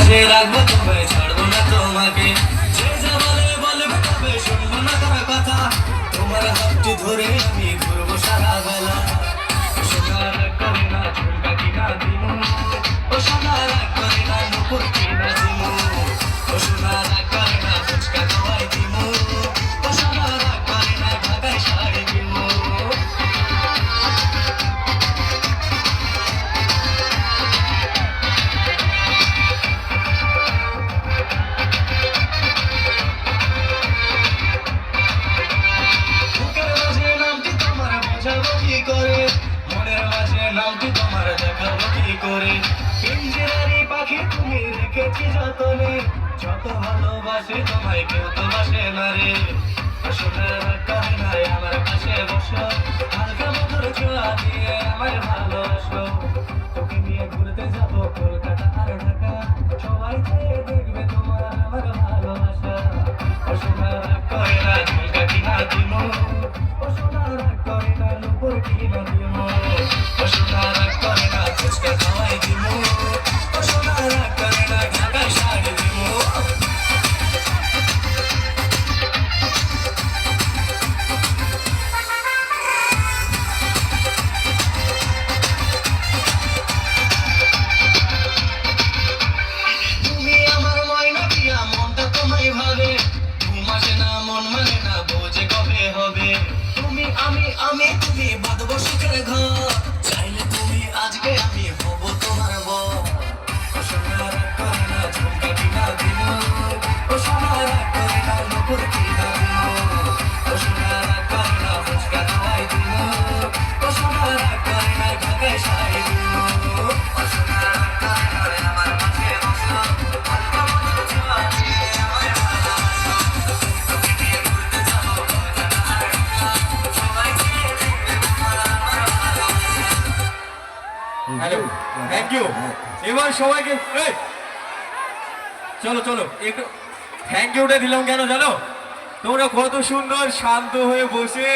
পাশে রাখবো তবে ছাড়বো না তোমাকে। যে যা বলে বলবে তবে শুনবো না কারো কথা। তোমার হাতটি ধরে আমি ঘুরবো সারা বেলা। সোনা রাগ করে না ঝুমকা কিনা দিমু, ও সোনা রাগ করে না নুপুর কিনা দিমু, ও সোনা রাগ করে না ফুচকা খাওয়াই দিমু, ও সোনা রাগ করে না ঢাকায় শাড়ি দিমু। বুকের মাঝে নামটি তোমার বোঝাবো কি করে, মনের মাঝে নামটি তোমার দেখাবো কি করে। পিঞ্জিরারি পাখি তুমি রেখেছি যতনে, যত ভালোবাসে তোমায় কেউ তো বাসে না রে। সোনা রাগ করে না আমার পাশে বসো, হালকা মধুর ছোঁয়া দিয়ে আমায় ভালোবাসো। তোকে নিয়ে ঘুরতে যাবো কলকাতা আর ঢাকা, সবাই চেয়ে দেখবে তোমার আমার ভালোবাসা। ও সোনা রাগ করে না ঝুমকা কিনা দিমু, ও সোনা রাগ করে না নুপুর কিনা দিমু, ও সোনা রাগ করে না ফুচকা খাওয়াই দিমু, ও সোনা রাগ করে না ঢাকায় শাড়ি দিমু। তুমি আমার ময়না দিয়া মনটা তোমায় ভাবে, ঘুম আসে না মন মানে না বোঝে কবে হবে। তুমি আমি তুমি বাঁধবো সুখের ঘর, চাইলে তুমি আজকে আমি হব তোমার বর। ও সোনা রাগ করে না ঝুমকা কিনা দিমু, ও সোনা রাগ করে না নুপুর কিনা দিমু, ও সোনা রাগ করে না ফুচকা খাওয়াই দিমু, ও সোনা রাগ করে না ঢাকায় শাড়ি দিমু, ও সোনা রাগ করে না আমার পাশে বসো, হালকা মধুর ছোঁয়া দিয়ে আমায় ভালোবাসো। তোকে নিয়ে ঘুরতে যাবো কলকাতা আর ঢাকা, সবাই চেয়ে দেখবে তোমার আমার ভালোবাসা। Hello, thank you. এবার সবাইকে এই, চলো চলো একটু থ্যাংক ইউটা দিলাম কেন জানো? তোমরা কত সুন্দর শান্ত হয়ে বসে